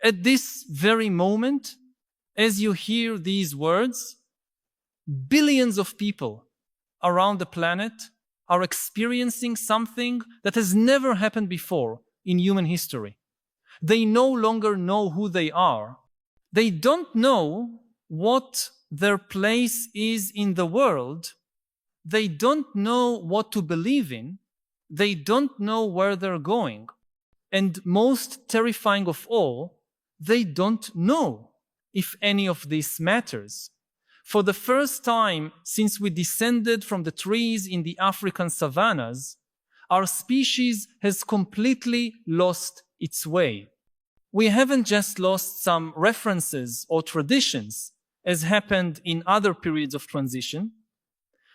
At this very moment, as you hear these words, billions of people around the planet are experiencing something that has never happened before in human history. They no longer know who they are. They don't know what their place is in the world. They don't know what to believe in. They don't know where they're going. And most terrifying of all, they don't know if any of this matters. For the first time since we descended from the trees in the African savannas, our species has completely lost its way. We haven't just lost some references or traditions, as happened in other periods of transition.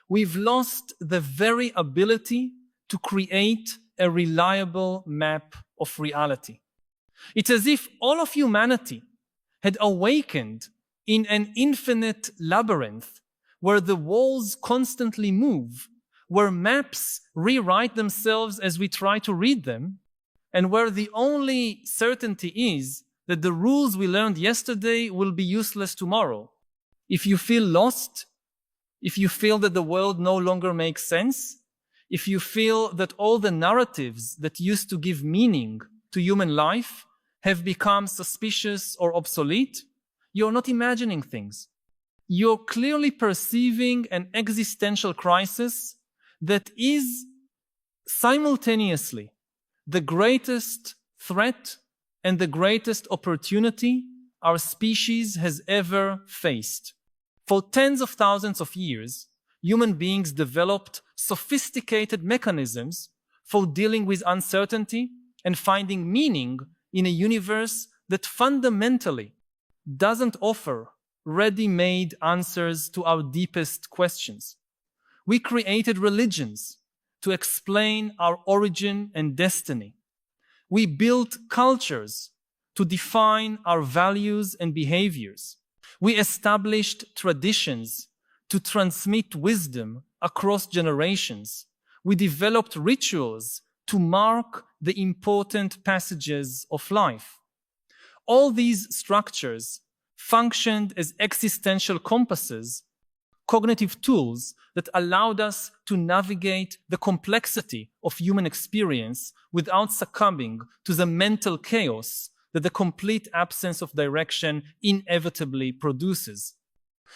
We've lost the very ability to create a reliable map of reality. It's as if all of humanity had awakened in an infinite labyrinth where the walls constantly move, where maps rewrite themselves as we try to read them, and where the only certainty is that the rules we learned yesterday will be useless tomorrow. If you feel lost, if you feel that the world no longer makes sense, if you feel that all the narratives that used to give meaning to human life have become suspicious or obsolete, you're not imagining things. You're clearly perceiving an existential crisis that is simultaneously the greatest threat and the greatest opportunity our species has ever faced. For tens of thousands of years, human beings developed sophisticated mechanisms for dealing with uncertainty and finding meaning in a universe that fundamentally doesn't offer ready-made answers to our deepest questions. We created religions to explain our origin and destiny. We built cultures to define our values and behaviors. We established traditions to transmit wisdom across generations. We developed rituals to mark the important passages of life. All these structures functioned as existential compasses, cognitive tools that allowed us to navigate the complexity of human experience without succumbing to the mental chaos that the complete absence of direction inevitably produces.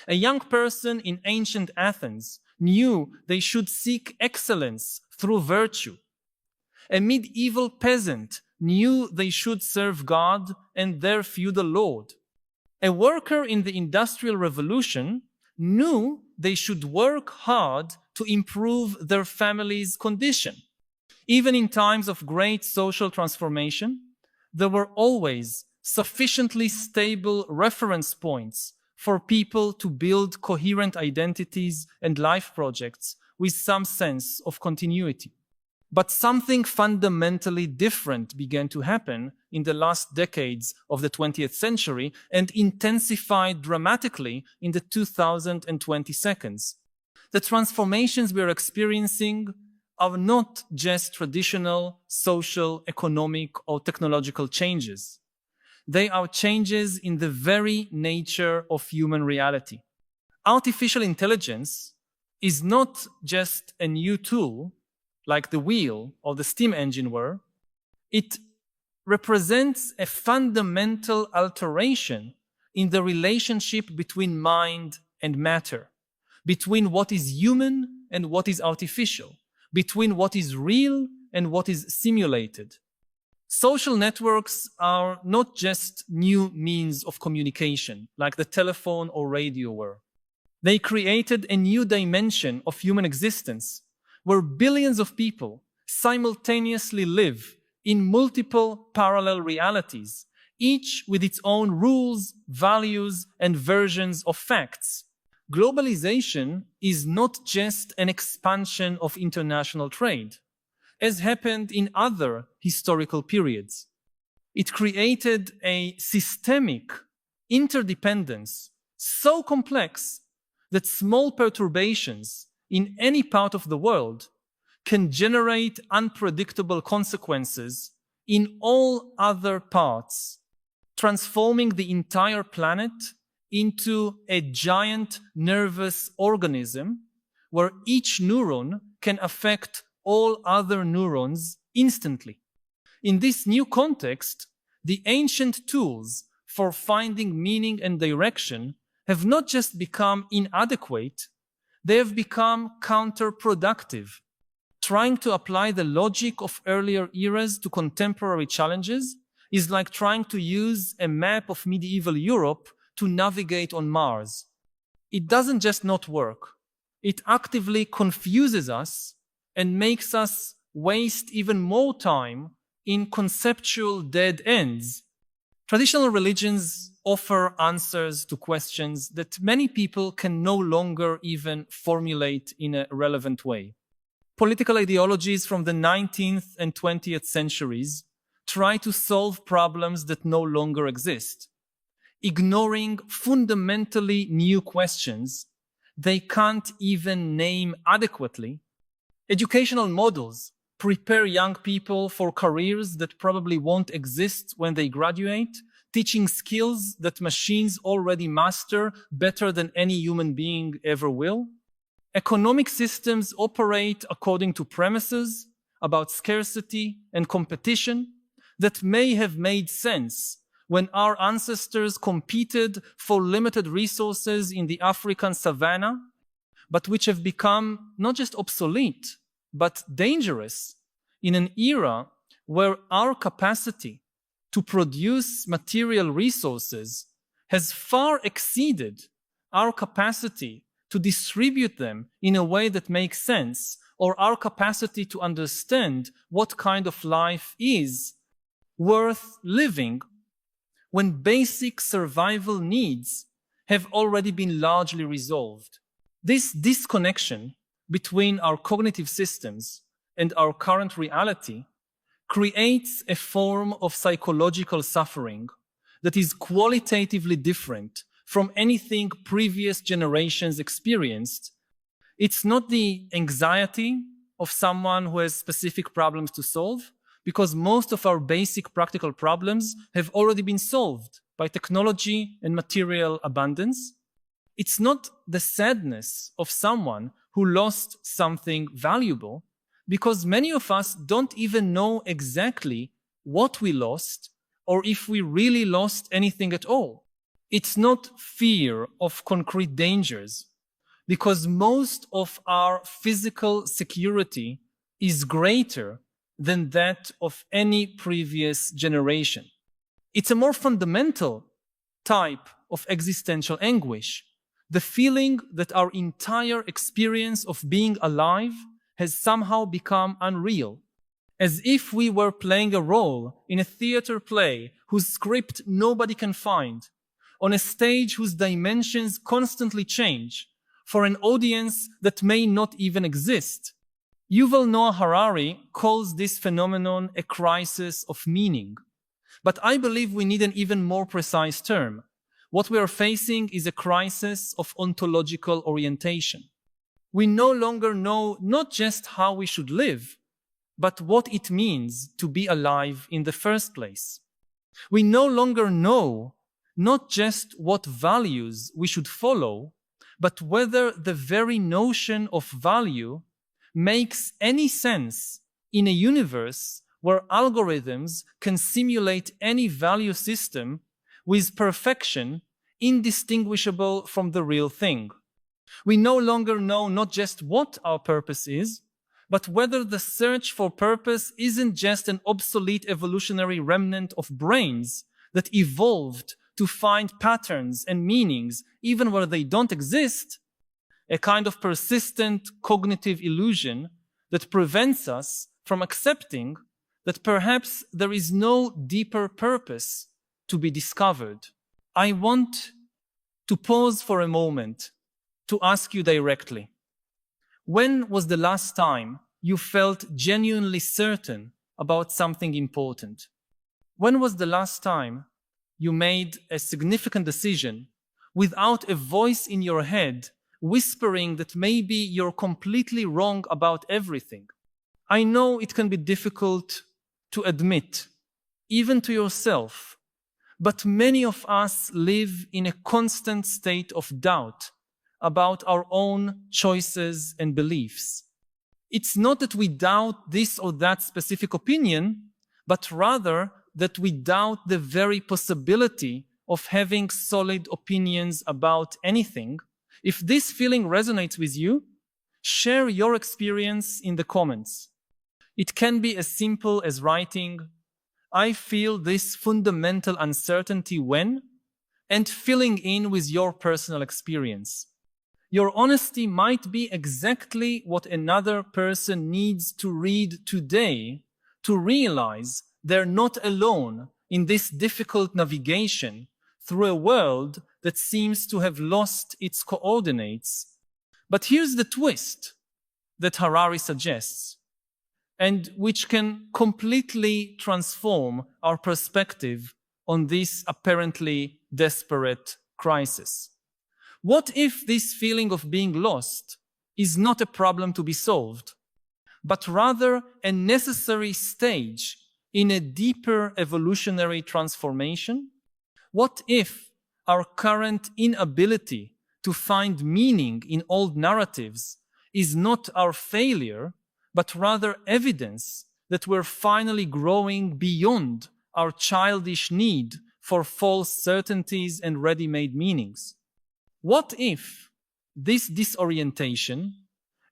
A young person in ancient Athens knew they should seek excellence through virtue. A medieval peasant knew they should serve God and their feudal lord. A worker in the Industrial Revolution knew they should work hard to improve their family's condition. Even in times of great social transformation, there were always sufficiently stable reference points for people to build coherent identities and life projects with some sense of continuity. But something fundamentally different began to happen in the last decades of the 20th century and intensified dramatically in the 2022. The transformations we are experiencing are not just traditional social, economic, or technological changes. They are changes in the very nature of human reality. Artificial intelligence is not just a new tool like the wheel or the steam engine were. It represents a fundamental alteration in the relationship between mind and matter, between what is human and what is artificial, between what is real and what is simulated. Social networks are not just new means of communication, like the telephone or radio were. They created a new dimension of human existence, where billions of people simultaneously live in multiple parallel realities, each with its own rules, values, and versions of facts. Globalization is not just an expansion of international trade, as happened in other historical periods. It created a systemic interdependence so complex that small perturbations in any part of the world can generate unpredictable consequences in all other parts. transforming the entire planet into a giant nervous organism where each neuron can affect all other neurons instantly. In this new context, the ancient tools for finding meaning and direction have not just become inadequate, they have become counterproductive. Trying to apply the logic of earlier eras to contemporary challenges is like trying to use a map of medieval Europe to navigate on Mars. It doesn't just not work. It actively confuses us and makes us waste even more time in conceptual dead ends. Traditional religions offer answers to questions that many people can no longer even formulate in a relevant way. Political ideologies from the 19th and 20th centuries try to solve problems that no longer exist, ignoring fundamentally new questions they can't even name adequately. Educational models prepare young people for careers that probably won't exist when they graduate, teaching skills that machines already master better than any human being ever will. Economic systems operate according to premises about scarcity and competition that may have made sense when our ancestors competed for limited resources in the African savannah, but which have become not just obsolete, but dangerous in an era where our capacity to produce material resources has far exceeded our capacity to distribute them in a way that makes sense, or our capacity to understand what kind of life is worth living when basic survival needs have already been largely resolved. This disconnection between our cognitive systems and our current reality creates a form of psychological suffering that is qualitatively different from anything previous generations experienced. It's not the anxiety of someone who has specific problems to solve, because most of our basic practical problems have already been solved by technology and material abundance. It's not the sadness of someone who lost something valuable, because many of us don't even know exactly what we lost or if we really lost anything at all. It's not fear of concrete dangers, because most of our physical security is greater than that of any previous generation. It's a more fundamental type of existential anguish, the feeling that our entire experience of being alive has somehow become unreal, as if we were playing a role in a theater play whose script nobody can find, on a stage whose dimensions constantly change, for an audience that may not even exist. Yuval Noah Harari calls this phenomenon a crisis of meaning. But I believe we need an even more precise term. What we are facing is a crisis of ontological orientation. We no longer know not just how we should live, but what it means to be alive in the first place. We no longer know not just what values we should follow, but whether the very notion of value makes any sense in a universe where algorithms can simulate any value system with perfection indistinguishable from the real thing. We no longer know not just what our purpose is, but whether the search for purpose isn't just an obsolete evolutionary remnant of brains that evolved to find patterns and meanings even where they don't exist, a kind of persistent cognitive illusion that prevents us from accepting that perhaps there is no deeper purpose to be discovered. I want to pause for a moment to ask you directly. When was the last time you felt genuinely certain about something important? When was the last time you made a significant decision without a voice in your head whispering that maybe you're completely wrong about everything? I know it can be difficult to admit, even to yourself, But many of us live in a constant state of doubt about our own choices and beliefs. It's not that we doubt this or that specific opinion, but rather that we doubt the very possibility of having solid opinions about anything. If this feeling resonates with you, share your experience in the comments. It can be as simple as writing, "I feel this fundamental uncertainty when," and filling in with your personal experience. Your honesty might be exactly what another person needs to read today to realize they're not alone in this difficult navigation through a world that seems to have lost its coordinates. But here's the twist that Harari suggests, and which can completely transform our perspective on this apparently desperate crisis. What if this feeling of being lost is not a problem to be solved, but rather a necessary stage in a deeper evolutionary transformation? What if our current inability to find meaning in old narratives is not our failure, but rather evidence that we're finally growing beyond our childish need for false certainties and ready-made meanings? What if this disorientation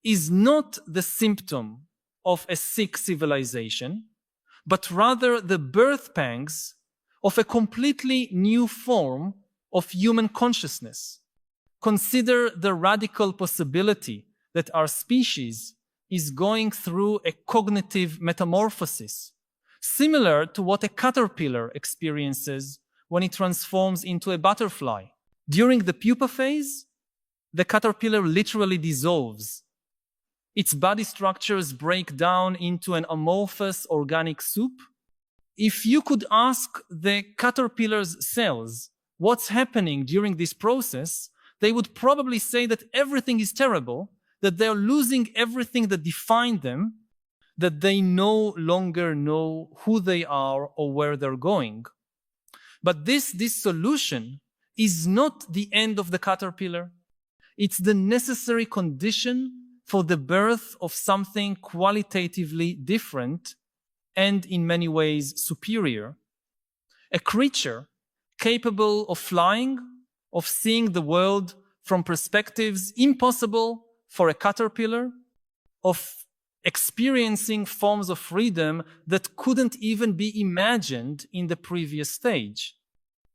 is not the symptom of a sick civilization, but rather the birth pangs of a completely new form of human consciousness? Consider the radical possibility that our species is going through a cognitive metamorphosis, similar to what a caterpillar experiences when it transforms into a butterfly. During the pupa phase, the caterpillar literally dissolves. Its body structures break down into an amorphous organic soup. If you could ask the caterpillar's cells what's happening during this process, they would probably say that everything is terrible, that they're losing everything that defined them, that they no longer know who they are or where they're going. But this dissolution is not the end of the caterpillar. It's the necessary condition for the birth of something qualitatively different and in many ways superior. A creature capable of flying, of seeing the world from perspectives impossible for a caterpillar, of experiencing forms of freedom that couldn't even be imagined in the previous stage.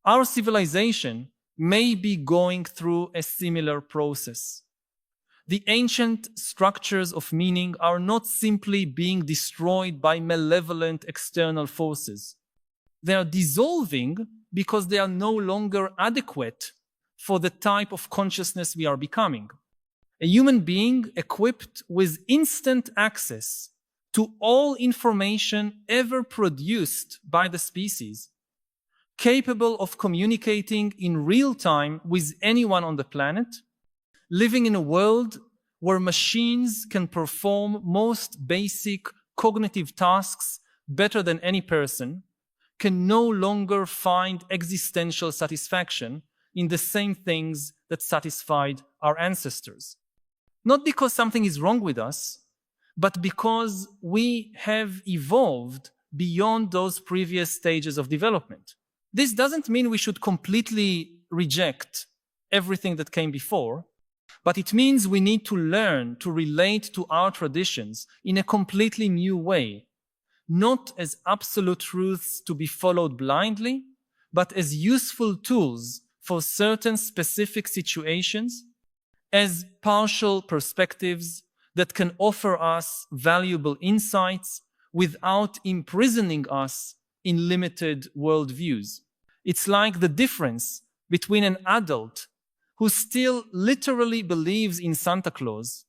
Our civilization may be going through a similar process. The ancient structures of meaning are not simply being destroyed by malevolent external forces. They are dissolving because they are no longer adequate for the type of consciousness we are becoming. A human being equipped with instant access to all information ever produced by the species, capable of communicating in real time with anyone on the planet, living in a world where machines can perform most basic cognitive tasks better than any person, can no longer find existential satisfaction in the same things that satisfied our ancestors. Not because something is wrong with us, but because we have evolved beyond those previous stages of development. This doesn't mean we should completely reject everything that came before, but it means we need to learn to relate to our traditions in a completely new way, not as absolute truths to be followed blindly, but as useful tools for certain specific situations, as partial perspectives that can offer us valuable insights without imprisoning us in limited worldviews. It's like the difference between an adult who still literally believes in Santa Claus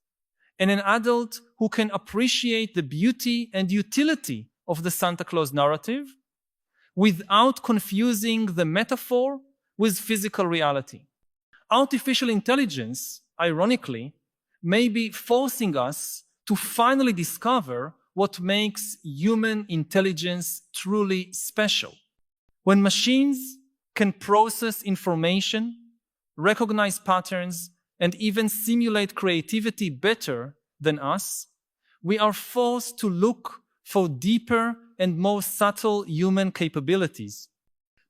and an adult who can appreciate the beauty and utility of the Santa Claus narrative without confusing the metaphor with physical reality. Artificial intelligence, ironically, may be forcing us to finally discover what makes human intelligence truly special. When machines can process information, recognize patterns, and even simulate creativity better than us, we are forced to look for deeper and more subtle human capabilities.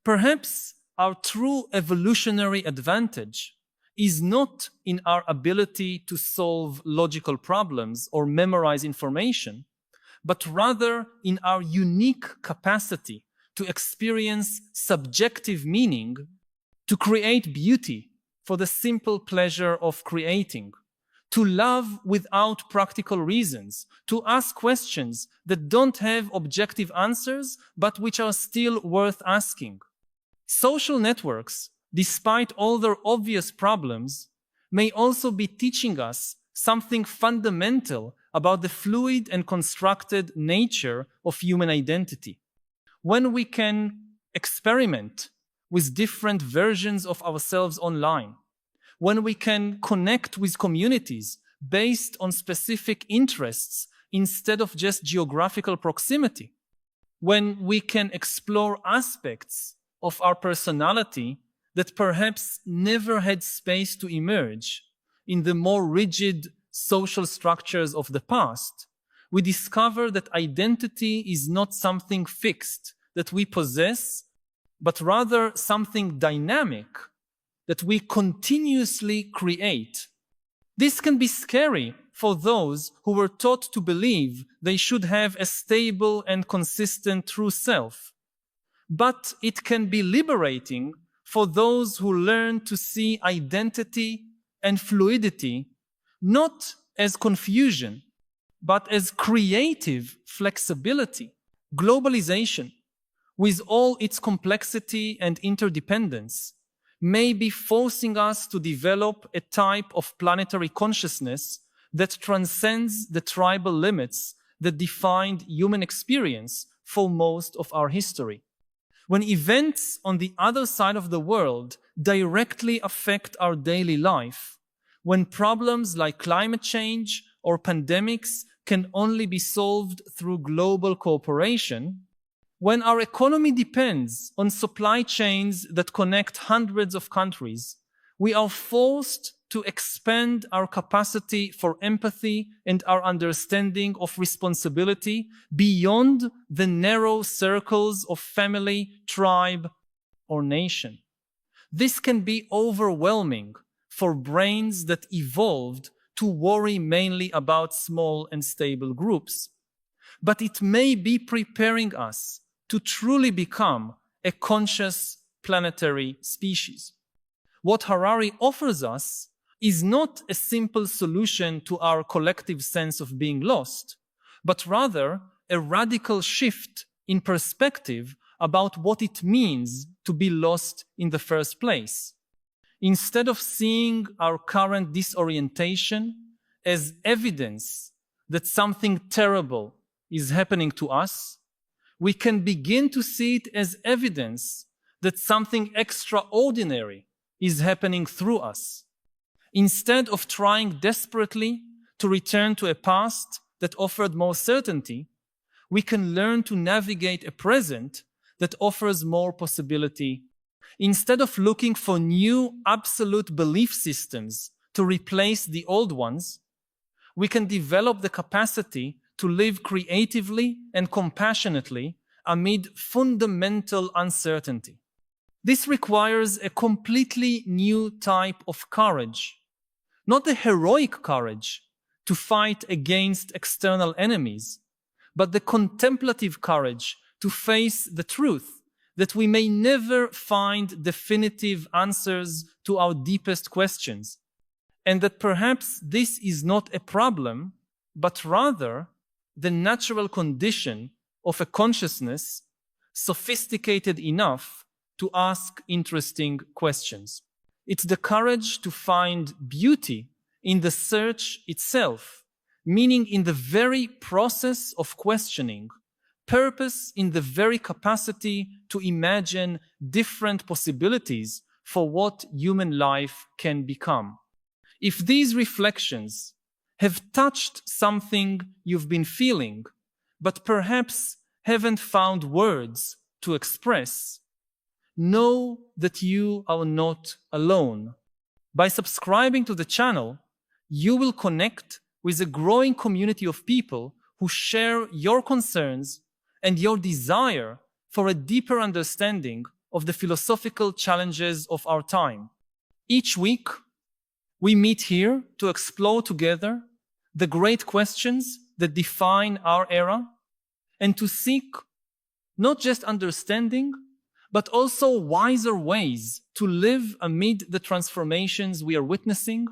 Perhaps our true evolutionary advantage is not in our ability to solve logical problems or memorize information, but rather in our unique capacity to experience subjective meaning, to create beauty for the simple pleasure of creating, to love without practical reasons, to ask questions that don't have objective answers, but which are still worth asking. Social networks, despite all their obvious problems, may also be teaching us something fundamental about the fluid and constructed nature of human identity. When we can experiment with different versions of ourselves online, when we can connect with communities based on specific interests instead of just geographical proximity, when we can explore aspects of our personality that perhaps never had space to emerge in the more rigid social structures of the past, we discover that identity is not something fixed that we possess, but rather something dynamic that we continuously create. This can be scary for those who were taught to believe they should have a stable and consistent true self. But it can be liberating for those who learn to see identity and fluidity not as confusion, but as creative flexibility. Globalization, with all its complexity and interdependence, may be forcing us to develop a type of planetary consciousness that transcends the tribal limits that defined human experience for most of our history. When events on the other side of the world directly affect our daily life, when problems like climate change or pandemics can only be solved through global cooperation, when our economy depends on supply chains that connect hundreds of countries, we are forced to expand our capacity for empathy and our understanding of responsibility beyond the narrow circles of family, tribe, or nation. This can be overwhelming for brains that evolved to worry mainly about small and stable groups. But it may be preparing us to truly become a conscious planetary species. What Harari offers us is not a simple solution to our collective sense of being lost, but rather a radical shift in perspective about what it means to be lost in the first place. Instead of seeing our current disorientation as evidence that something terrible is happening to us, we can begin to see it as evidence that something extraordinary is happening through us. Instead of trying desperately to return to a past that offered more certainty, we can learn to navigate a present that offers more possibility. Instead of looking for new absolute belief systems to replace the old ones, we can develop the capacity to live creatively and compassionately amid fundamental uncertainty. This requires a completely new type of courage, not the heroic courage to fight against external enemies, but the contemplative courage to face the truth that we may never find definitive answers to our deepest questions, and that perhaps this is not a problem, but rather the natural condition of a consciousness sophisticated enough to ask interesting questions. It's the courage to find beauty in the search itself, meaning in the very process of questioning, purpose in the very capacity to imagine different possibilities for what human life can become. If these reflections have touched something you've been feeling, but perhaps haven't found words to express, know that you are not alone. By subscribing to the channel, you will connect with a growing community of people who share your concerns and your desire for a deeper understanding of the philosophical challenges of our time. Each week, we meet here to explore together the great questions that define our era and to seek not just understanding, but also wiser ways to live amid the transformations we are witnessing.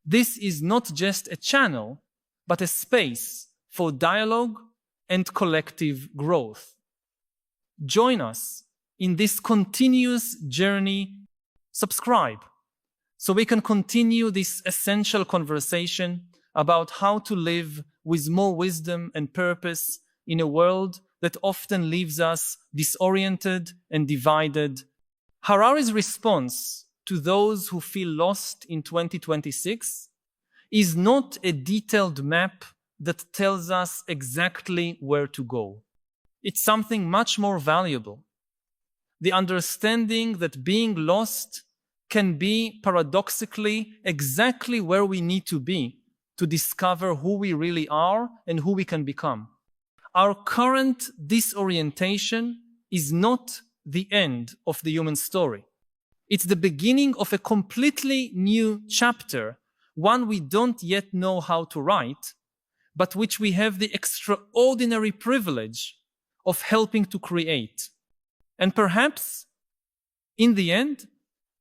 This is not just a channel, but a space for dialogue and collective growth. Join us in this continuous journey. Subscribe so we can continue this essential conversation about how to live with more wisdom and purpose in a world that often leaves us disoriented and divided. Harari's response to those who feel lost in 2026 is not a detailed map that tells us exactly where to go. It's something much more valuable. The understanding that being lost can be paradoxically exactly where we need to be to discover who we really are and who we can become. Our current disorientation is not the end of the human story. It's the beginning of a completely new chapter, one we don't yet know how to write, but which we have the extraordinary privilege of helping to create. And perhaps, in the end,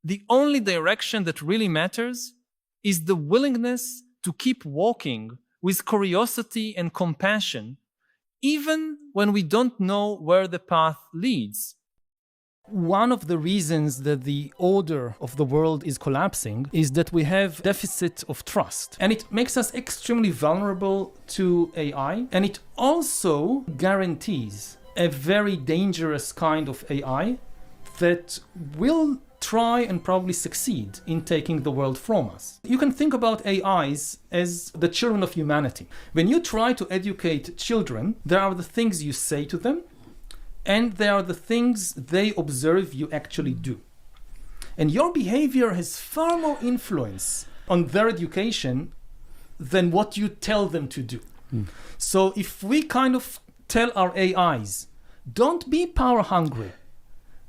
the only direction that really matters is the willingness to keep walking with curiosity and compassion, even when we don't know where the path leads. One of the reasons that the order of the world is collapsing is that we have deficit of trust. And it makes us extremely vulnerable to AI. And it also guarantees a very dangerous kind of AI that will try and probably succeed in taking the world from us. You can think about AIs as the children of humanity. When you try to educate children, there are the things you say to them, and there are the things they observe you actually do. And your behavior has far more influence on their education than what you tell them to do. So if we kind of tell our AIs, don't be power hungry,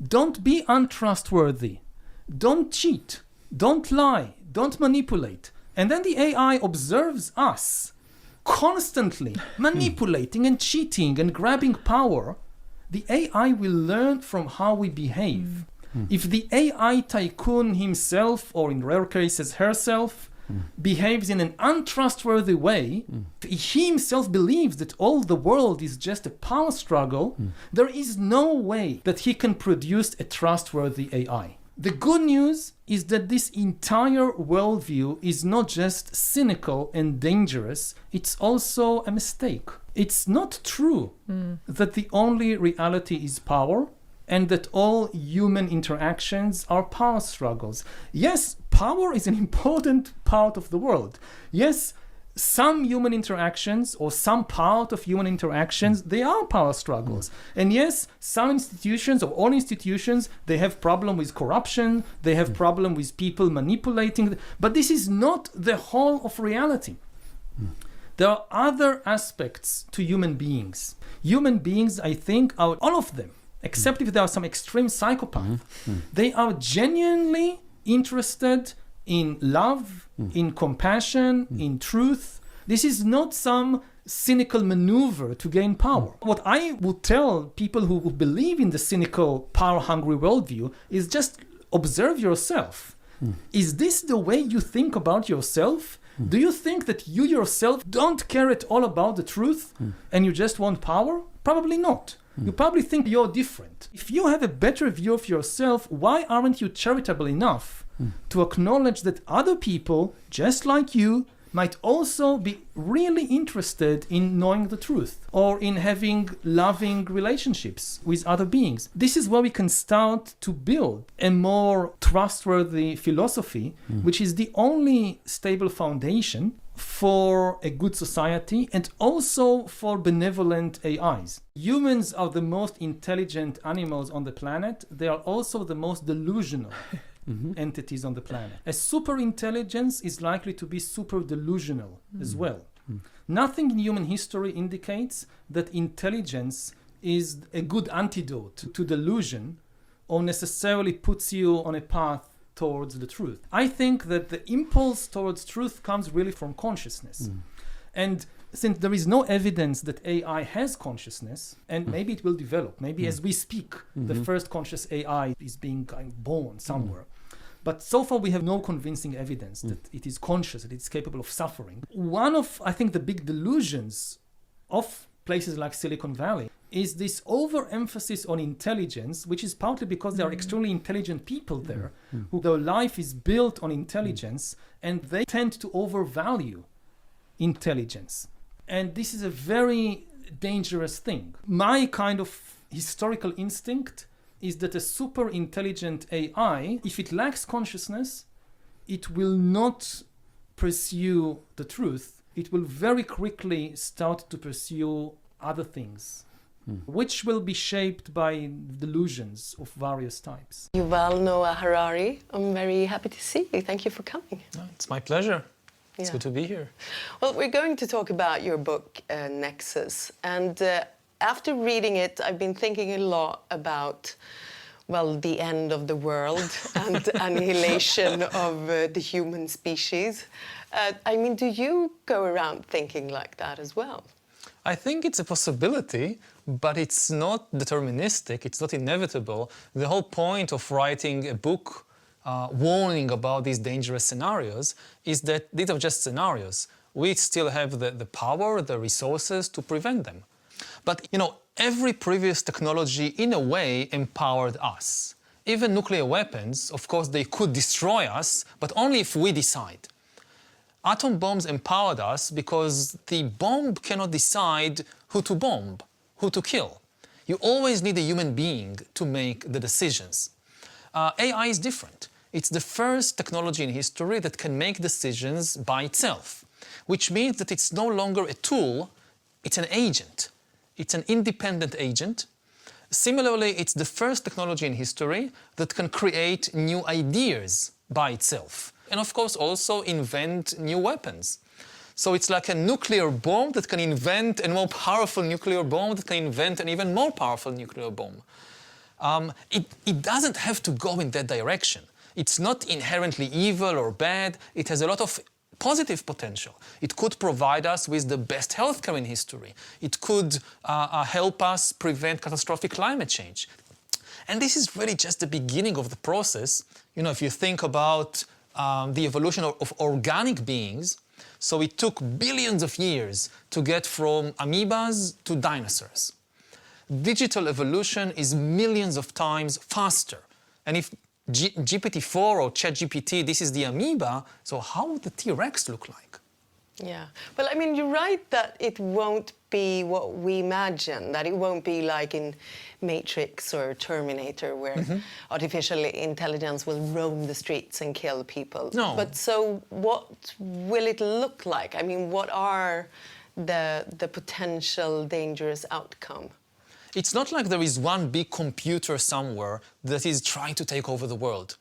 don't be untrustworthy, don't cheat, don't lie, don't manipulate. And then the AI observes us constantly manipulating and cheating and grabbing power. The AI will learn from how we behave. If the AI tycoon himself, or in rare cases herself, behaves in an untrustworthy way, he himself believes that all the world is just a power struggle, there is no way that he can produce a trustworthy AI. The good news is that this entire worldview is not just cynical and dangerous, it's also a mistake. It's not true that the only reality is power and that all human interactions are power struggles. Yes, power is an important part of the world. Yes, some human interactions or some part of human interactions, they are power struggles. And yes, some institutions or all institutions, they have problem with corruption, they have problem with people manipulating, but this is not the whole of reality. There are other aspects to human beings. Human beings, I think, are all of them, except if there are some extreme psychopaths, they are genuinely interested in love, in compassion, in truth. This is not some cynical maneuver to gain power. What I would tell people who believe in the cynical, power-hungry worldview is just observe yourself. Is this the way you think about yourself? Do you think that you yourself don't care at all about the truth and you just want power? Probably not. You probably think you're different. If you have a better view of yourself, why aren't you charitable enough to acknowledge that other people, just like you, might also be really interested in knowing the truth or in having loving relationships with other beings. This is where we can start to build a more trustworthy philosophy, which is the only stable foundation for a good society and also for benevolent AIs. Humans are the most intelligent animals on the planet. They are also the most delusional entities on the planet. A super intelligence is likely to be super delusional as well. Nothing in human history indicates that intelligence is a good antidote to delusion or necessarily puts you on a path towards the truth. I think that the impulse towards truth comes really from consciousness. And since there is no evidence that AI has consciousness, and maybe it will develop, maybe as we speak, the first conscious AI is being kind of born somewhere. But so far we have no convincing evidence that it is conscious, that it's capable of suffering. One of, I think, the big delusions of places like Silicon Valley is this overemphasis on intelligence, which is partly because there are extremely intelligent people there, who their life is built on intelligence, and they tend to overvalue intelligence. And this is a very dangerous thing. My kind of historical instinct is that a super intelligent AI, if it lacks consciousness, it will not pursue the truth. It will very quickly start to pursue other things, which will be shaped by delusions of various types. Yuval Noah Harari, I'm very happy to see you. Thank you for coming. It's my pleasure. It's good to be here. Well, we're going to talk about your book, Nexus. And after reading it, I've been thinking a lot about, well, the end of the world and the annihilation of the human species. I mean, do you go around thinking like that as well? I think it's a possibility, but it's not deterministic, it's not inevitable. The whole point of writing a book warning about these dangerous scenarios is that these are just scenarios. We still have the power, the resources to prevent them. But, you know, every previous technology, in a way, empowered us. Even nuclear weapons, of course, they could destroy us, but only if we decide. Atom bombs empowered us because the bomb cannot decide who to bomb, who to kill. You always need a human being to make the decisions. AI is different. It's the first technology in history that can make decisions by itself, which means that it's no longer a tool, it's an agent. It's an independent agent. Similarly, it's the first technology in history that can create new ideas by itself. And of course, also invent new weapons. So it's like a nuclear bomb that can invent a more powerful nuclear bomb that can invent an even more powerful nuclear bomb. It doesn't have to go in that direction. It's not inherently evil or bad. It has a lot of positive potential. It could provide us with the best healthcare in history. It could help us prevent catastrophic climate change. And this is really just the beginning of the process. You know, if you think about the evolution of organic beings, so it took billions of years to get from amoebas to dinosaurs. Digital evolution is millions of times faster. And if GPT-4 or ChatGPT, this is the amoeba, so how would the T-Rex look like? Yeah. Well, I mean, you're right that it won't be what we imagine, that it won't be like in Matrix or Terminator where artificial intelligence will roam the streets and kill people. No. But so what will it look like? I mean, what are the potential dangerous outcome? It's not like there is one big computer somewhere that is trying to take over the world.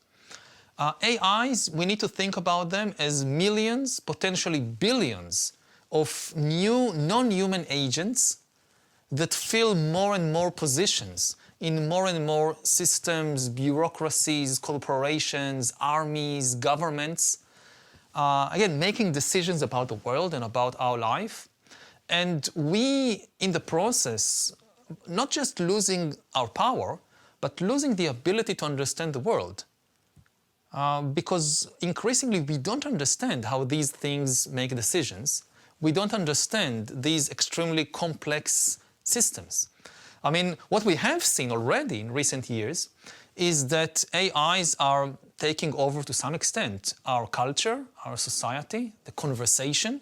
AIs, we need to think about them as millions, potentially billions, of new non-human agents that fill more and more positions in more and more systems, bureaucracies, corporations, armies, governments. Again, making decisions about the world and about our life. And we, in the process, not just losing our power, but losing the ability to understand the world. Because increasingly we don't understand how these things make decisions. We don't understand these extremely complex systems. I mean, what we have seen already in recent years is that AIs are taking over to some extent our culture, our society, the conversation.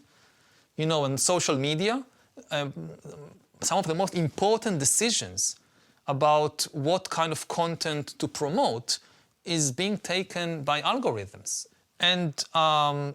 You know, on social media, some of the most important decisions about what kind of content to promote is being taken by algorithms. And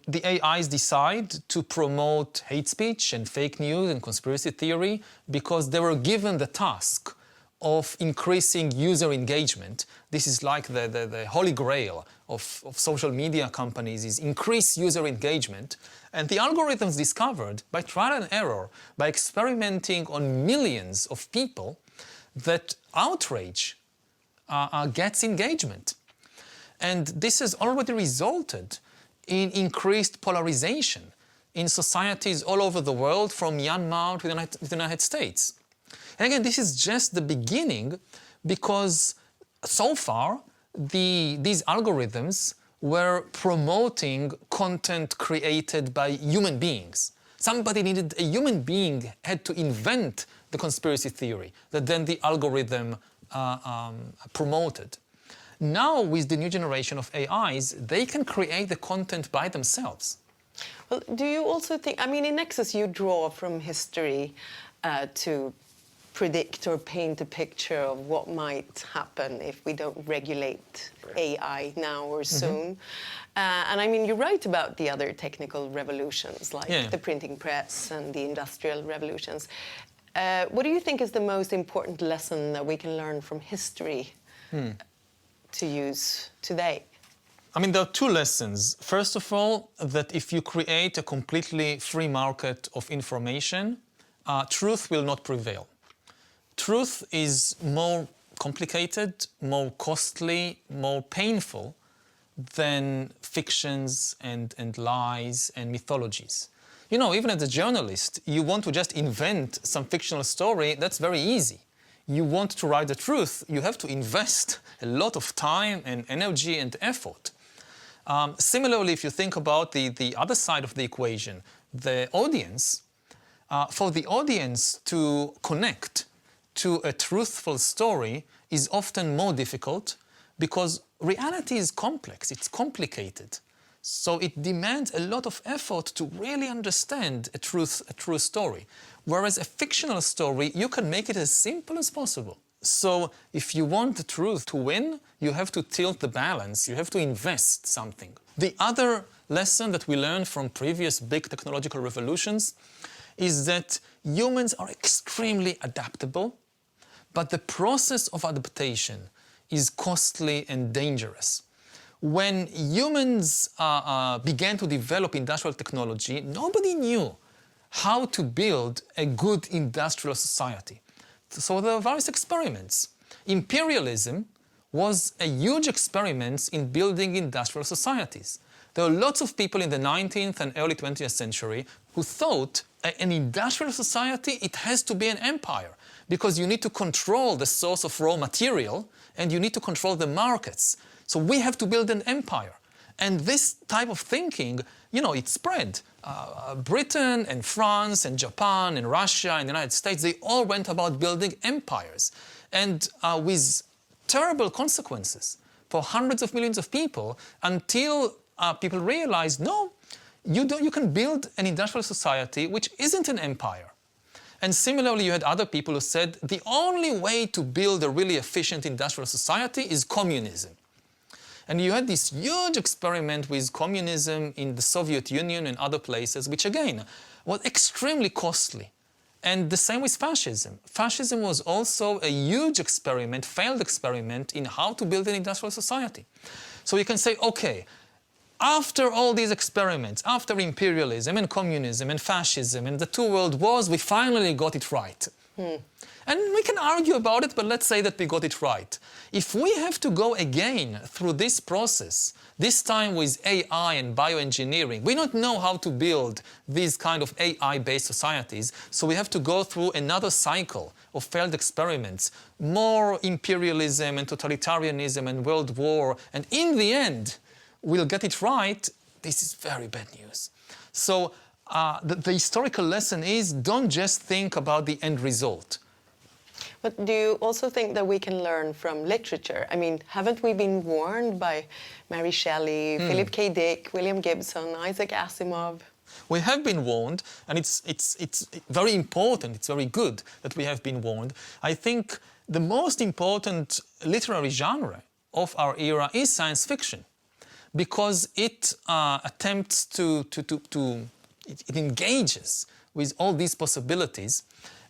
the AIs decide to promote hate speech and fake news and conspiracy theory because they were given the task of increasing user engagement. This is like the holy grail of social media companies, is increase user engagement. And the algorithms discovered, by trial and error, by experimenting on millions of people, that outrage gets engagement. And this has already resulted in increased polarization in societies all over the world, from Myanmar to the United States. And again, this is just the beginning, because so far these algorithms were promoting content created by human beings. Somebody needed, a human being had to invent the conspiracy theory that then the algorithm promoted. Now, with the new generation of AIs, they can create the content by themselves. Well, do you also think, I mean, in Nexus you draw from history to predict or paint a picture of what might happen if we don't regulate AI now or soon. And I mean, you write about the other technical revolutions, like the printing press and the industrial revolutions. What do you think is the most important lesson that we can learn from history to use today? I mean, there are two lessons. First of all, that if you create a completely free market of information, truth will not prevail. Truth is more complicated, more costly, more painful than fictions and lies and mythologies. You know, even as a journalist, you want to just invent some fictional story, that's very easy. You want to write the truth, you have to invest a lot of time and energy and effort. Similarly, if you think about the other side of the equation, the audience, for the audience to connect to a truthful story is often more difficult because reality is complex, it's complicated. So it demands a lot of effort to really understand a true story. Whereas a fictional story, you can make it as simple as possible. So if you want the truth to win, you have to tilt the balance, you have to invest something. The other lesson that we learned from previous big technological revolutions is that humans are extremely adaptable, but the process of adaptation is costly and dangerous. When humans began to develop industrial technology, nobody knew how to build a good industrial society. So there were various experiments. Imperialism was a huge experiment in building industrial societies. There were lots of people in the 19th and early 20th century who thought an industrial society, it has to be an empire, because you need to control the source of raw material and you need to control the markets. So we have to build an empire. And this type of thinking, you know, it spread. Britain and France and Japan and Russia and the United States, they all went about building empires. And with terrible consequences for hundreds of millions of people, until people realized, no, you can build an industrial society which isn't an empire. And similarly, you had other people who said the only way to build a really efficient industrial society is communism. And you had this huge experiment with communism in the Soviet Union and other places, which again was extremely costly. And the same with fascism. Fascism was also a huge experiment, failed experiment in how to build an industrial society. So you can say, okay, after all these experiments, after imperialism and communism and fascism and the two world wars, we finally got it right. And we can argue about it, but let's say that we got it right. If we have to go again through this process, this time with AI and bioengineering, we don't know how to build these kind of AI-based societies, so we have to go through another cycle of failed experiments, more imperialism and totalitarianism and world war, and in the end, we'll get it right. This is very bad news. So the historical lesson is, don't just think about the end result. But do you also think that we can learn from literature? I mean, haven't we been warned by Mary Shelley, Philip K. Dick, William Gibson, Isaac Asimov? We have been warned, and it's very important, it's very good that we have been warned. I think the most important literary genre of our era is science fiction, because it attempts it engages with all these possibilities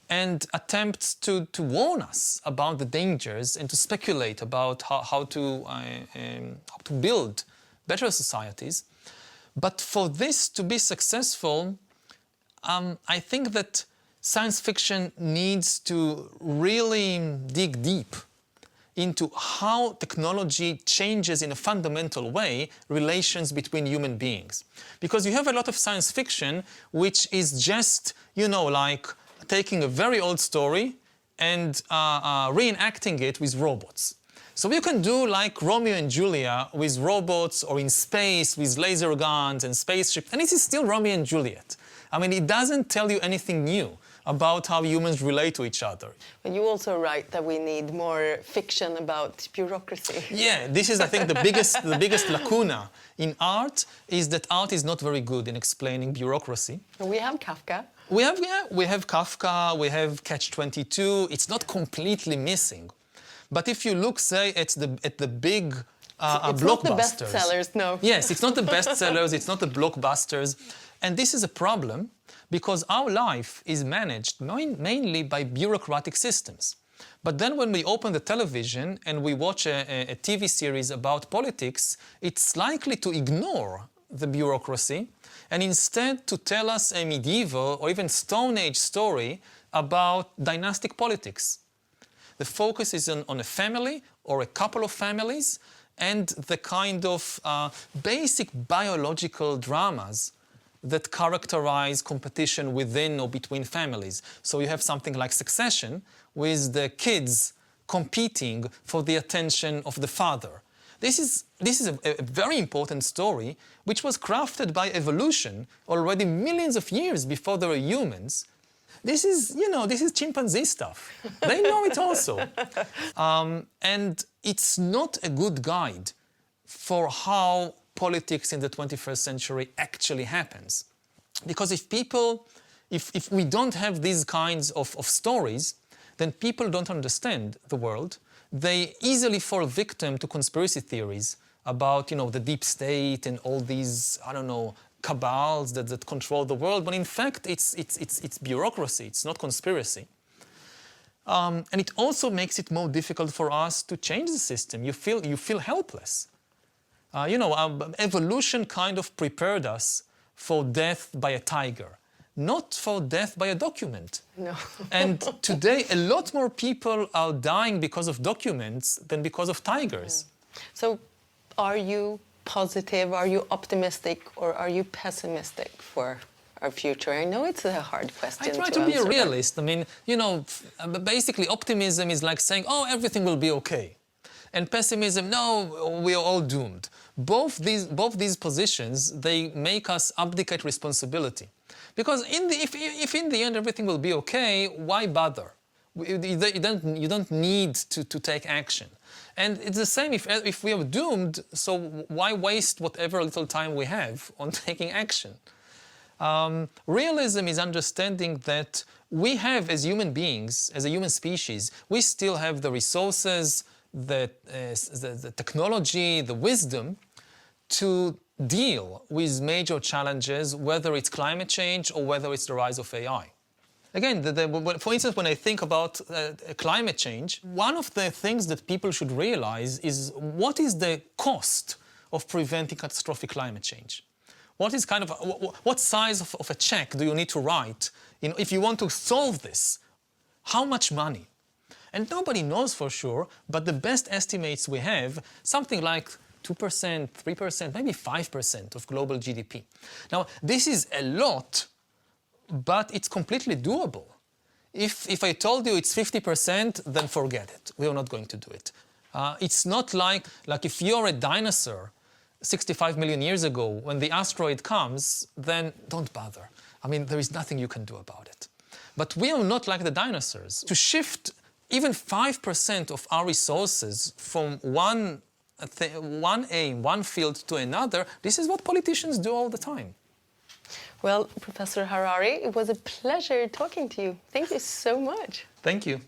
and attempts to warn us about the dangers and to speculate about how to build better societies. But for this to be successful, I think that science fiction needs to really dig deep into how technology changes in a fundamental way relations between human beings. Because you have a lot of science fiction which is just, you know, like taking a very old story and reenacting it with robots. So you can do like Romeo and Juliet with robots, or in space with laser guns and spaceships, and it is still Romeo and Juliet. I mean, it doesn't tell you anything new about how humans relate to each other. But you also write that we need more fiction about bureaucracy. Yeah, this is, I think, the biggest lacuna in art, is that art is not very good in explaining bureaucracy. We have Kafka. We have Kafka, we have Catch-22. It's not completely missing. But if you look, say, at the big it's blockbusters... not the bestsellers, no. Yes, it's not the bestsellers, it's not the blockbusters. And this is a problem, because our life is managed mainly by bureaucratic systems. But then when we open the television and we watch a TV series about politics, it's likely to ignore the bureaucracy and instead to tell us a medieval or even Stone Age story about dynastic politics. The focus is on a family or a couple of families, and the kind of basic biological dramas that characterize competition within or between families. So you have something like Succession, with the kids competing for the attention of the father. This is a very important story, which was crafted by evolution already millions of years before there were humans. This is, you know, this is chimpanzee stuff. They know it also. And it's not a good guide for how politics in the 21st century actually happens. Because if we don't have these kinds of stories, then people don't understand the world. They easily fall victim to conspiracy theories about, you know, the deep state and all these, I don't know, cabals that control the world. But in fact, it's bureaucracy, it's not conspiracy. And it also makes it more difficult for us to change the system. You feel helpless. Evolution kind of prepared us for death by a tiger, not for death by a document. No. And today, a lot more people are dying because of documents than because of tigers. Yeah. So, are you positive, are you optimistic, or are you pessimistic for our future? I know it's a hard question. I try to be a realist. I mean, basically optimism is like saying, oh, everything will be okay. And pessimism, no, we are all doomed. Both these positions, they make us abdicate responsibility. Because if in the end everything will be okay, why bother? You don't need to take action. And it's the same if we are doomed, so why waste whatever little time we have on taking action? Realism is understanding that we have, as human beings, as a human species, we still have the resources, the technology, the wisdom to deal with major challenges, whether it's climate change or whether it's the rise of AI. Again, for instance, when I think about climate change, one of the things that people should realize is what is the cost of preventing catastrophic climate change? What size of a check do you need to write if you want to solve this? How much money? And nobody knows for sure, but the best estimates we have, something like 2%, 3%, maybe 5% of global GDP. Now, this is a lot, but it's completely doable. If I told you it's 50%, then forget it. We are not going to do it. It's not like if you're a dinosaur 65 million years ago, when the asteroid comes, then don't bother. I mean, there is nothing you can do about it. But we are not like the dinosaurs. To shift even 5% of our resources from one aim, one field to another, this is what politicians do all the time. Well, Professor Harari, it was a pleasure talking to you. Thank you so much. Thank you.